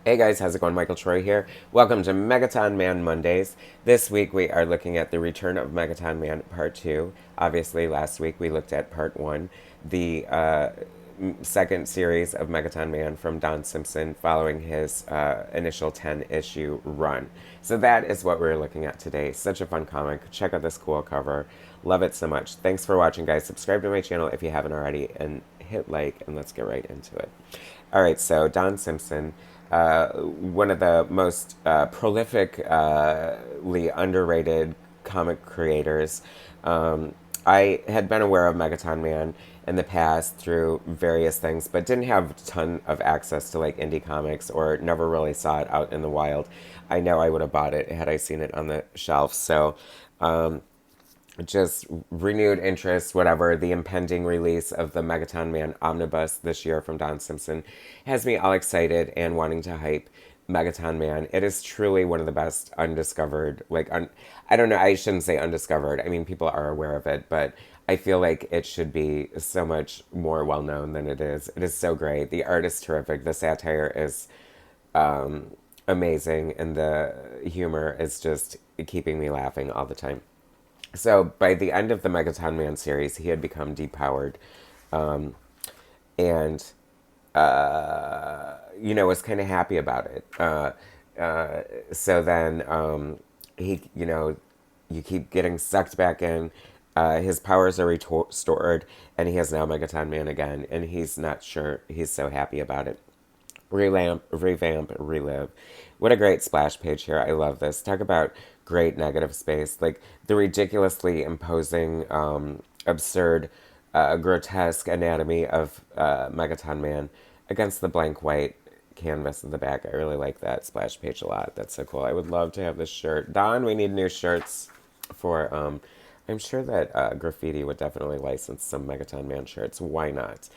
Hey guys, how's it going? Michael Troy here. Welcome to Megaton Man Mondays. This week we are looking at the return of Megaton Man Part 2. Obviously, last week we looked at Part 1, the second series of Megaton Man from Don SIMPSON following his initial 10-issue run. So that is what we're looking at today. Such a fun comic. Check out this cool cover. Love it so much. Thanks for watching, guys. Subscribe to my channel if you haven't already, and hit like, and let's get right into it. All right, so Don SIMPSON, one of the most prolifically underrated comic creators. I had been aware of Megaton Man in the past through various things, but didn't have a ton of access to like indie comics or never really saw it out in the wild. I know I would have bought it had I seen it on the shelf. So just renewed interest, whatever. The impending release of the Megaton Man Omnibus this year from Don SIMPSON has me all excited and wanting to hype Megaton Man. It is truly one of the best undiscovered, I don't know, I shouldn't say undiscovered. I mean, people are aware of it, but I feel like it should be so much more well known than it is. It is so great. The art is terrific. The satire is amazing, and the humor is just keeping me laughing all the time. So by the end of the Megaton Man series, he had become depowered, and was kind of happy about it. So then he, you keep getting sucked back in. His powers are restored, and he has now Megaton Man again, and he's not sure he's so happy about it. Revamp, relive. What a great splash page here. I love this. Talk about great negative space. Like the ridiculously imposing, absurd, grotesque anatomy of Megaton Man against the blank white canvas in the back. I really like that splash page a lot. That's so cool. I would love to have this shirt. Don, we need new shirts for, I'm sure that Graffiti would definitely license some Megaton Man shirts. Why not?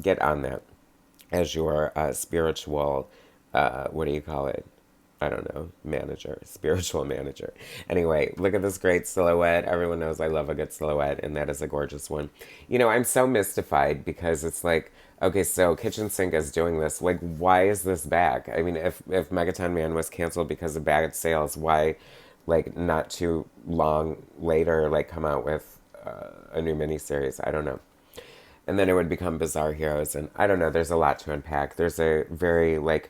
Get on that as your spiritual, what do you call it? I don't know, manager, spiritual manager. Anyway, look at this great silhouette. Everyone knows I love a good silhouette, and that is a gorgeous one. I'm so mystified because it's like, okay, so Kitchen Sink is doing this. Like, why is this back? I mean, if Megaton Man was canceled because of bad sales, why, like, not too long later, like, come out with a new miniseries? I don't know. And then it would become Bizarre Heroes, and I don't know, there's a lot to unpack. There's a very, like,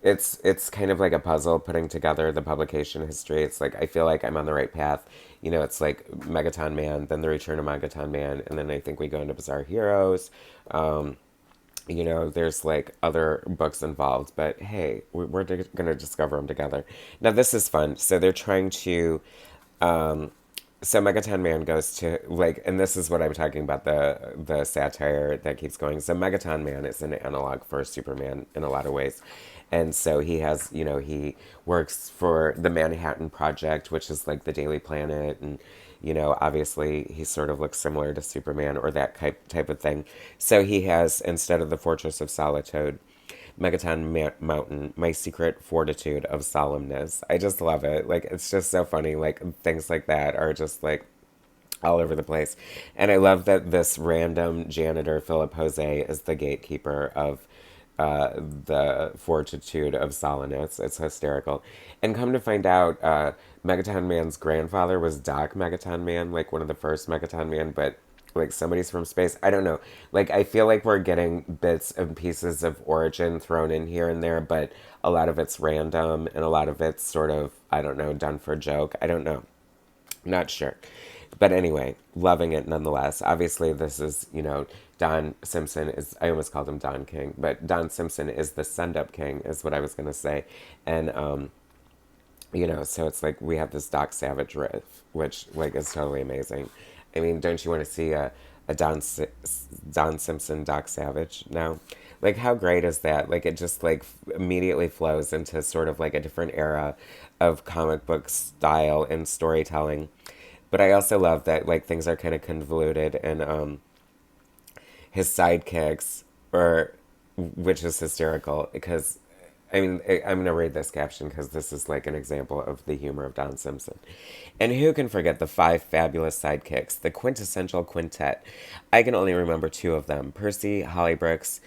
it's kind of like a puzzle putting together the publication history. It's like, I feel like I'm on the right path. It's like Megaton Man, then the return of Megaton Man, and then I think we go into Bizarre Heroes. There's like other books involved, but hey, we're going to discover them together. Now, this is fun. So they're trying to so Megaton Man goes to, like, and this is what I'm talking about, the satire that keeps going. So Megaton Man is an analog for Superman in a lot of ways. And so he has, he works for the Manhattan Project, which is like the Daily Planet. And, obviously he sort of looks similar to Superman or that type of thing. So he has, instead of the Fortress of Solitude, Megaton Mountain, My Secret Fortitude of Solemnness. I just love it. Like, it's just so funny. Like, things like that are just, like, all over the place. And I love that this random janitor, Philip Jose, is the gatekeeper of the Fortitude of Solemnness. It's hysterical. And come to find out, Megaton Man's grandfather was Doc Megaton Man, like one of the first Megaton Man, but like somebody's from space. I don't know. Like, I feel like we're getting bits and pieces of origin thrown in here and there, but a lot of it's random and a lot of it's sort of, I don't know, done for a joke. I don't know. Not sure. But anyway, loving it nonetheless. Obviously, this is, Don SIMPSON is, I almost called him Don King, but Don SIMPSON is the send-up king, is what I was going to say. And, so it's like we have this Doc Savage riff, which, like, is totally amazing. I mean, don't you want to see a Don SIMPSON Doc Savage now? Like, how great is that? Like, it just, like, immediately flows into sort of, like, a different era of comic book style and storytelling. But I also love that, like, things are kind of convoluted, and his sidekicks, which is hysterical, because, I mean, I'm going to read this caption because this is like an example of the humor of Don SIMPSON. And who can forget the 5 fabulous sidekicks, the quintessential quintet? I can only remember 2 of them, Percy Hollybrooks,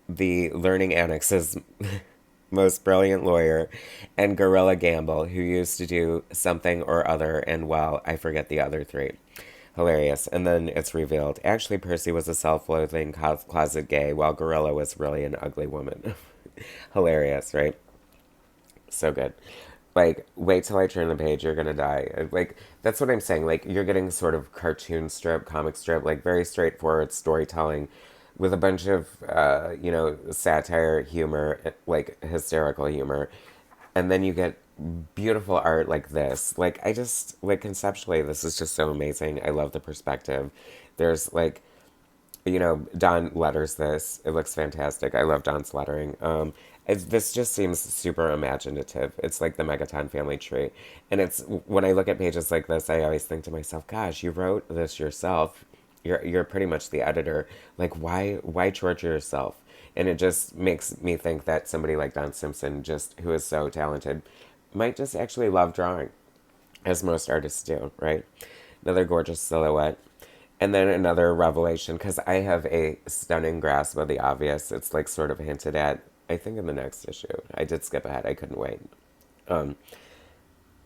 the Learning Annex's most brilliant lawyer, and Gorilla Gamble, who used to do something or other, and well, I forget the other three. Hilarious. And then it's revealed actually, Percy was a self loathing closet gay, while Gorilla was really an ugly woman. Hilarious, right? So good. Like, wait till I turn the page, you're gonna die. Like, that's what I'm saying. Like, you're getting sort of cartoon strip, comic strip, like very straightforward storytelling with a bunch of, satire, humor, like hysterical humor. And then you get beautiful art like this. Like, I just, like, conceptually, this is just so amazing. I love the perspective. There's, like, Don letters this. It looks fantastic. I love Don's lettering. This just seems super imaginative. It's like the Megaton family tree. And it's, when I look at pages like this, I always think to myself, gosh, you wrote this yourself. You're pretty much the editor. Like, why torture yourself? And it just makes me think that somebody like Don Simpson, just who is so talented, might just actually love drawing, as most artists do, right? Another gorgeous silhouette. And then another revelation, because I have a stunning grasp of the obvious. It's like sort of hinted at, I think, in the next issue. I did skip ahead. I couldn't wait.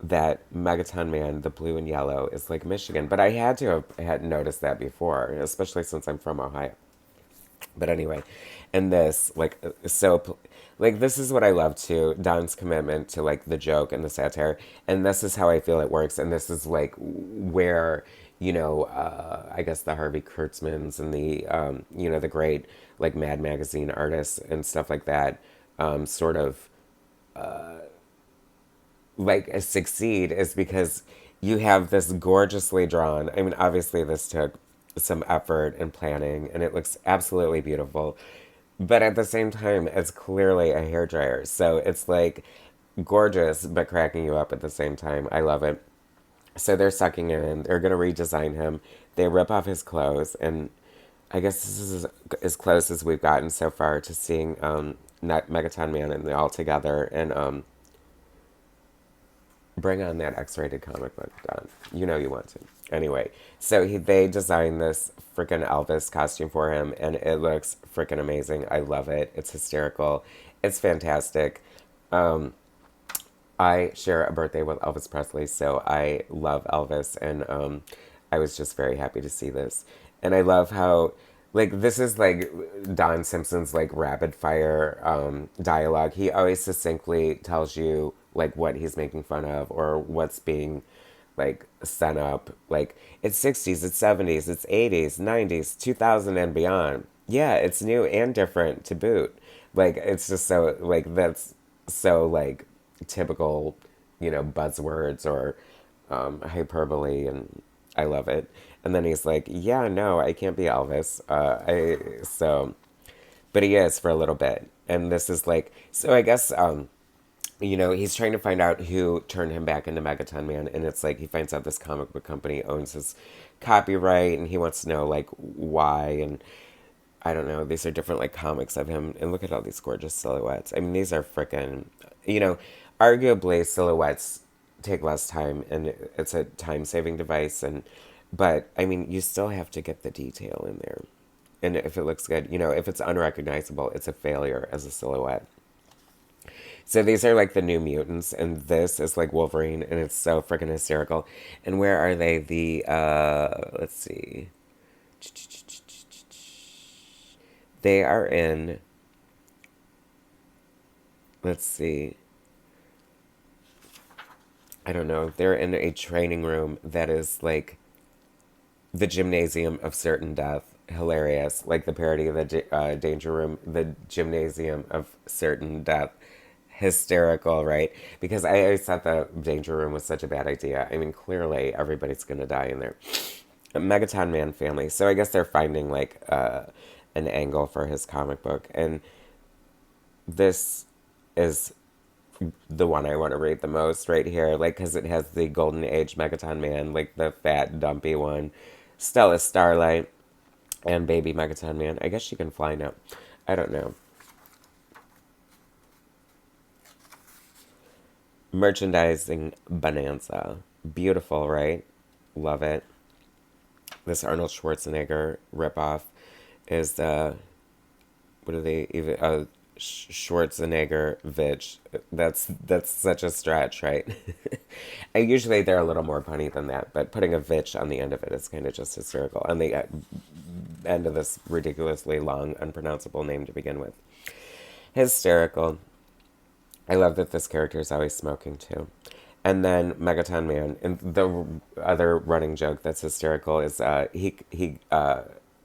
That Megaton Man, the blue and yellow, is like Michigan. But I had to have had noticed that before, especially since I'm from Ohio. But anyway, and this, like, like, this is what I love too, Don's commitment to, like, the joke and the satire. And this is how I feel it works. And this is, like, where, I guess the Harvey Kurtzmans and the great, like, Mad Magazine artists and stuff like that, sort of, like, succeed, is because you have this gorgeously drawn. I mean, obviously this took some effort and planning, and it looks absolutely beautiful. But at the same time, it's clearly a hairdryer, so it's like gorgeous but cracking you up at the same time. I love it. So they're sucking in. They're gonna redesign him. They rip off his clothes, and I guess this is as close as we've gotten so far to seeing Megaton Man and they all together. And bring on that X-rated comic book, Don. You know you want to. Anyway, so they designed this freaking Elvis costume for him, and it looks freaking amazing. I love it. It's hysterical. It's fantastic. I share a birthday with Elvis Presley, so I love Elvis, and I was just very happy to see this. And I love how, like, this is like Don Simpson's, like, rapid fire dialogue. He always succinctly tells you, like, what he's making fun of or what's being, like, set up. Like, it's 60s, it's 70s, it's 80s, 90s, 2000 and beyond. Yeah, it's new and different to boot. Like, it's just so, like, that's so, like, typical, buzzwords or hyperbole, and I love it. And then he's like, "Yeah, no, I can't be Elvis." But he is for a little bit, and this is like, so I guess, he's trying to find out who turned him back into Megaton Man, and it's like he finds out this comic book company owns his copyright, and he wants to know, like, why, and I don't know. These are different, like, comics of him, and look at all these gorgeous silhouettes. I mean, these are freaking, arguably silhouettes take less time, and it's a time-saving device, but I mean, you still have to get the detail in there, and if it looks good, if it's unrecognizable, it's a failure as a silhouette. So these are like the New Mutants, and this is like Wolverine, and it's so freaking hysterical. And where are they? Let's see. They are in, let's see. I don't know. They're in a training room that is like the gymnasium of certain death. Hilarious. Like the parody of the Danger Room, the gymnasium of certain death. Hysterical, right? Because I always thought the Danger Room was such a bad idea. I mean, clearly everybody's going to die in there. A Megaton Man family. So I guess they're finding like an angle for his comic book. And this is the one I want to read the most right here. Like, because it has the Golden Age Megaton Man, like the fat, dumpy one. Stella Starlight and baby Megaton Man. I guess she can fly now. I don't know. Merchandising bonanza. Beautiful, right? Love it. This Arnold Schwarzenegger ripoff is what do they even, Schwarzenegger Vitch. That's such a stretch, right? And usually they're a little more punny than that, but putting a Vitch on the end of it is kind of just hysterical. On the end of this ridiculously long, unpronounceable name to begin with. Hysterical. I love that this character is always smoking too. And then Megaton Man, and the other running joke that's hysterical is he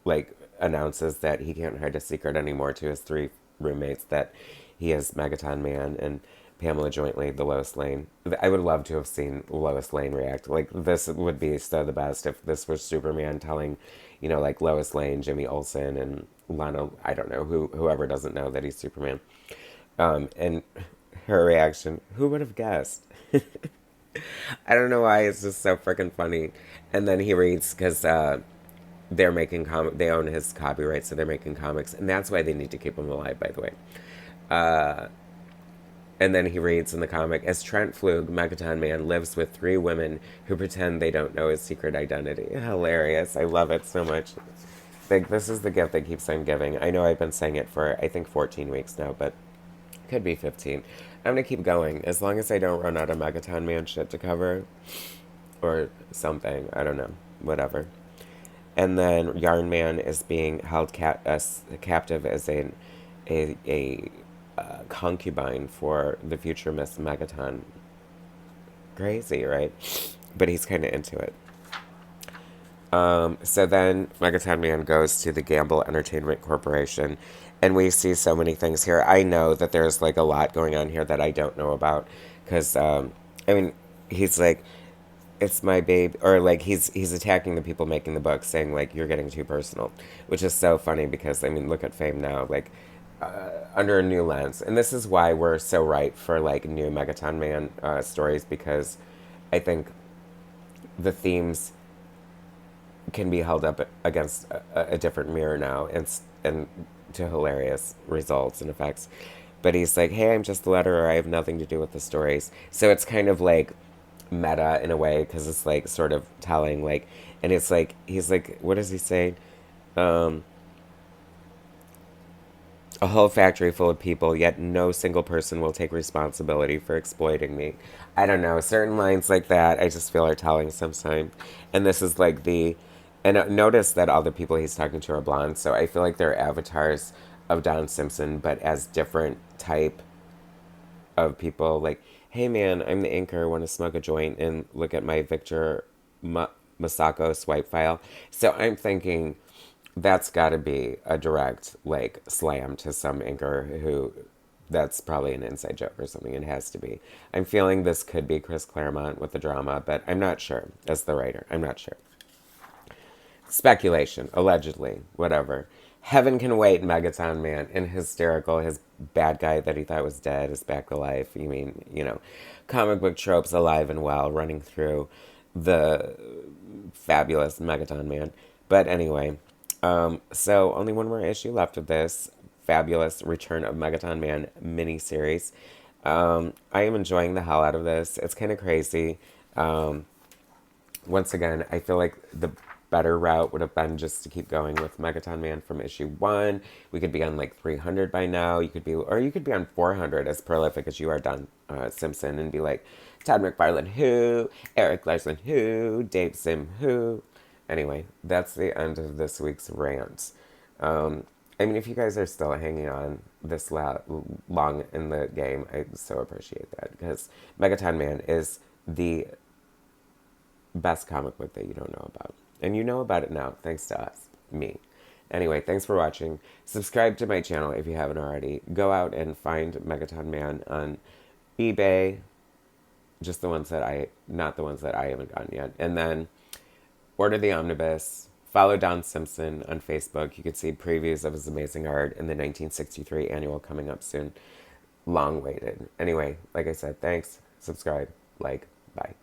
like announces that he can't hide a secret anymore to his three roommates that he is Megaton Man and Pamela jointly the Lois Lane. I would love to have seen Lois Lane react. Like this would be so the best if this was Superman telling, you know, like Lois Lane, Jimmy Olsen, and Lana. I don't know whoever doesn't know that he's Superman. And her reaction, who would have guessed? I don't know why, it's just so freaking funny. And then he reads, because they're making they own his copyright, so they're making comics, and that's why they need to keep him alive, by the way. And then he reads in the comic, as Trent Flug, Megaton Man, lives with three women who pretend they don't know his secret identity. Hilarious. I love it so much. Like, this is the gift that keeps on giving. I know I've been saying it for, I think, 14 weeks now, but could be 15. I'm going to keep going as long as I don't run out of Megaton Man shit to cover. Or something. I don't know. Whatever. And then Yarn Man is being held captive as a concubine for the future Miss Megaton. Crazy, right? But he's kind of into it. So then Megaton Man goes to the Gamble Entertainment Corporation, and we see so many things here. I know that there's like a lot going on here that I don't know about, because I mean, he's like, it's my babe, or like he's attacking the people making the book, saying like, you're getting too personal, which is so funny because I mean, look at Fame now, like under a new lens, and this is why we're so ripe for like new Megaton Man stories, because I think the themes can be held up against a different mirror now, and to hilarious results and effects. But he's like, hey, I'm just the letterer, I have nothing to do with the stories. So it's kind of like meta in a way, because it's like sort of telling, like, and it's like, he's like, what does he say? A whole factory full of people, yet no single person will take responsibility for exploiting me. I don't know, certain lines like that I just feel are telling sometimes. And this is like and notice that all the people he's talking to are blonde, so I feel like they're avatars of Don Simpson, but as different type of people. Like, hey man, I'm the inker, want to smoke a joint and look at my Victor Masako swipe file. So I'm thinking that's got to be a direct like slam to some inker who, that's probably an inside joke or something. It has to be. I'm feeling this could be Chris Claremont with the drama, but I'm not sure. As the writer, I'm not sure. Speculation, allegedly, whatever. Heaven can wait, Megaton Man, and hysterical. His bad guy that he thought was dead is back to life. You mean, you know, comic book tropes alive and well, running through the fabulous Megaton Man. But anyway, so only one more issue left of this fabulous Return of Megaton Man miniseries. I am enjoying the hell out of this. It's kind of crazy. Once again, I feel like the better route would have been just to keep going with Megaton Man from issue 1. We could be on like 300 by now. You could be on 400, as prolific as you are, Don Simpson, and be like, Todd McFarlane who, Eric Larson who, Dave Sim who. Anyway, that's the end of this week's rant. I mean, if you guys are still hanging on this long in the game, I so appreciate that, because Megaton Man is the best comic book that you don't know about. And you know about it now, thanks to us, me. Anyway, thanks for watching. Subscribe to my channel if you haven't already. Go out and find Megaton Man on eBay. Just the ones that not the ones that I haven't gotten yet. And then order the omnibus. Follow Don Simpson on Facebook. You can see previews of his amazing art in the 1963 annual coming up soon. Long waited. Anyway, like I said, thanks. Subscribe. Like. Bye.